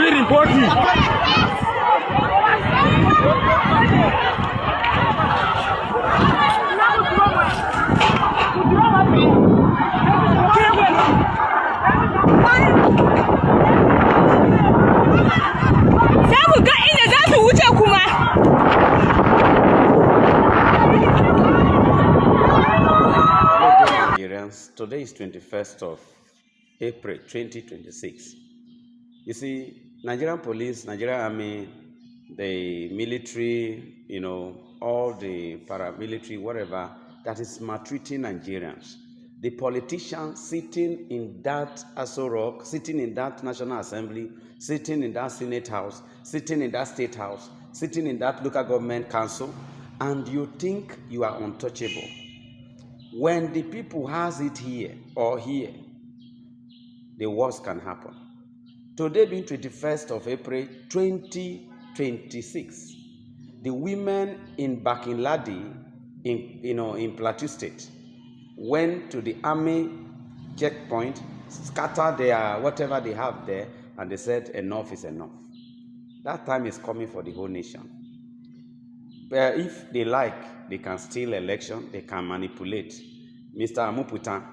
really reporting. Nigerians, today is 21st of April 2026. You see, Nigerian police, Nigerian army, the military, all the paramilitary, whatever, that is maltreating Nigerians. The politicians sitting in that Aso Rock, sitting in that National Assembly, sitting in that Senate House, sitting in that State House, sitting in that local government council, and you think you are untouchable. When the people has it here or here, the worst can happen. Today being 21st of April 2026, the women in Barkin, Ladi, in Plateau State, went to the army checkpoint, scattered their whatever they have there, and they said enough is enough. That time is coming for the whole nation. But if they like, they can steal election, they can manipulate. Mr. Amuputan,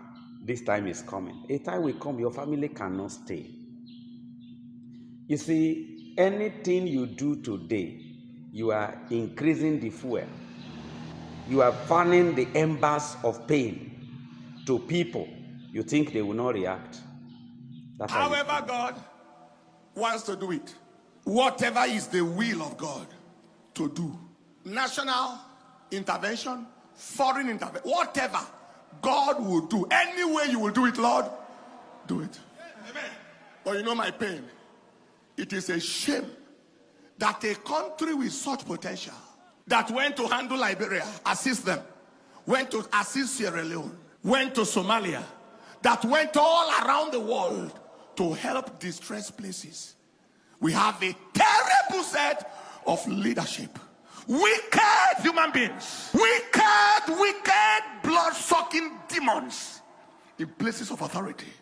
this time is coming. A time will come, your family cannot stay. You see, anything you do today, you are increasing the fuel. You are fanning the embers of pain to people. You think they will not react. However God wants to do it, whatever is the will of God to do, national intervention, foreign intervention, whatever God will do, any way you will do it, Lord, do it. Amen. But you know my pain. It is a shame that a country with such potential that went to handle Liberia, assist them, went to assist Sierra Leone, went to Somalia, that went all around the world to help distressed places. We have a terrible set of leadership. Wicked human beings, wicked, blood-sucking demons in places of authority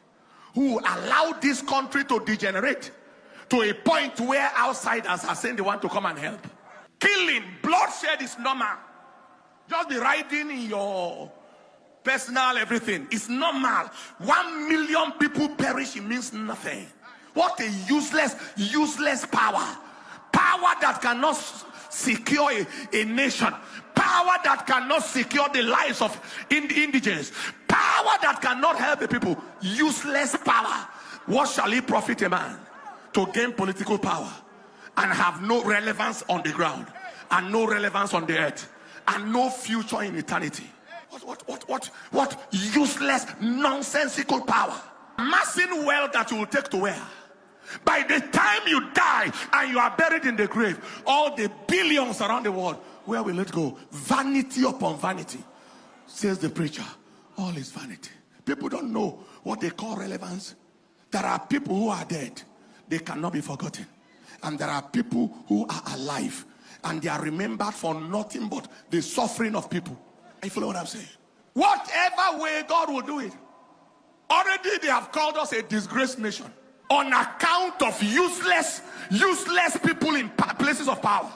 who allow this country to degenerate to a point where outsiders are saying they want to come and help. Killing, bloodshed is normal. Just be riding in your personal everything. It's normal. 1 million people perish, it means nothing. What a useless power. Power that cannot secure a nation. Power that cannot secure the lives of indigenous. Power that cannot help the people. Useless power. What shall it profit a man to gain political power and have no relevance on the ground and no relevance on the earth and no future in eternity? What useless, nonsensical power. Amassing wealth that you will take to where? By the time you die and you are buried in the grave, all the billions around the world, where will it go? Vanity upon vanity, says the preacher. All is vanity. People don't know what they call relevance. There are people who are dead, they cannot be forgotten. And there are people who are alive and they are remembered for nothing but the suffering of people. You follow what I'm saying? Whatever way God will do it. Already they have called us a disgraced nation on account of useless people in places of power.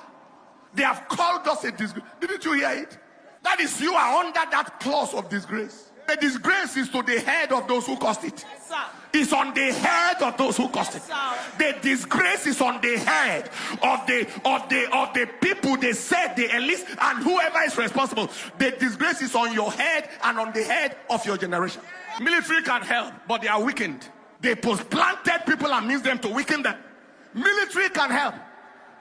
They have called us a disgrace. Didn't you hear it? That is, you are under that clause of disgrace. The disgrace is to the head of those who caused it. Yes, it's on the head of those who caused it. The disgrace is on the head of the people they said they enlist and whoever is responsible. The disgrace is on your head and on the head of your generation. Military can help, but they are weakened. They post-planted people and means them to weaken them. Military can help,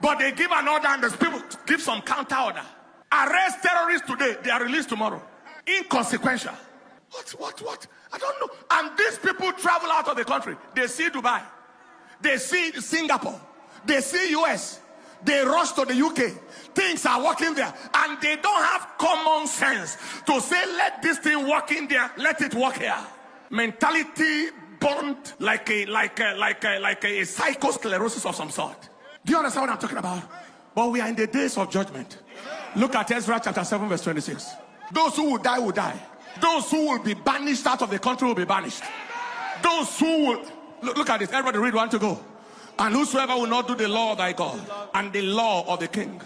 but they give an order and the people give some counter order. Arrest terrorists today, they are released tomorrow. Inconsequential. What? I don't know. And these people travel out of the country. They see Dubai. They see Singapore. They see US. They rush to the UK. Things are working there. And they don't have common sense to say, let this thing work in there, let it work here. Mentality burnt like a psychosclerosis of some sort. Do you understand what I'm talking about? But we are in the days of judgment. Look at Ezra chapter 7 verse 26. Those who will die will die. Those who will be banished out of the country will be banished. Those who will... Look at this. Everybody read one to go. And whosoever will not do the law of thy God and the law of the king,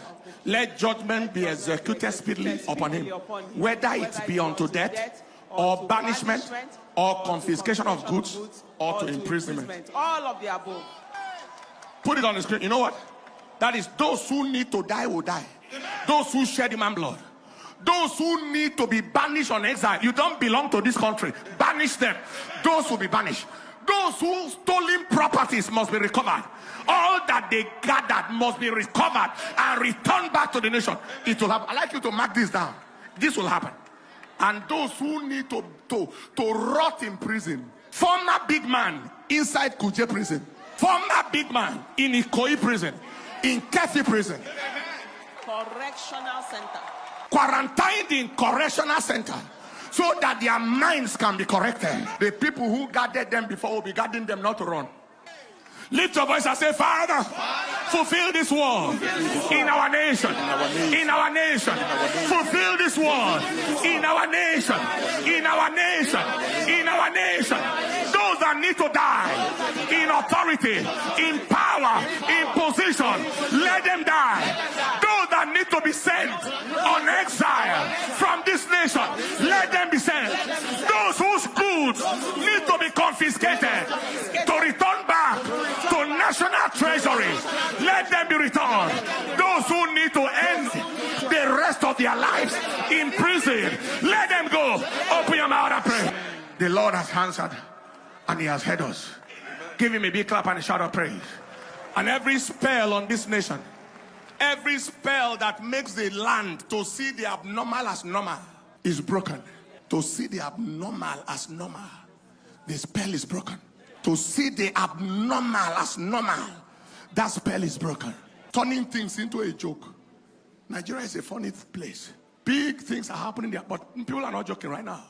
let judgment be executed speedily upon him, whether it be unto death, or banishment, or confiscation of goods, or to imprisonment. All of the above. Put it on the screen. You know what? That is, those who need to die will die. Those who shed human blood. Those who need to be banished on exile. You don't belong to this country. Banish them. Those will be banished. Those who stolen properties must be recovered. All that they gathered must be recovered and returned back to the nation. It will happen. I'd like you to mark this down. This will happen. And those who need to rot in prison. Former big man inside Kuje prison. Former big man in Ikoyi prison. In Kefi prison. Correctional center. Quarantined in correctional center. So that their minds can be corrected. The people who guarded them before will be guarding them not to run. Lift your voice and say, Father, fulfill this word in our nation. In our nation. Fulfill this word in our nation. In our nation. In our nation. Those that need to die in authority, in power, in position, let them die. Those that need to be sent on exile from this nation, let them be sent. Those whose goods need to be confiscated to return back to national treasury, let them be returned. Those who need to end the rest of their lives in prison, let them go. Open your mouth and pray. The Lord has answered and he has heard us. Give him a big clap and a shout of praise. And every spell on this nation, every spell that makes the land to see the abnormal as normal is broken. To see the abnormal as normal, the spell is broken. To see the abnormal as normal, that spell is broken. Turning things into a joke. Nigeria is a funny place. Big things are happening there, but people are not joking right now.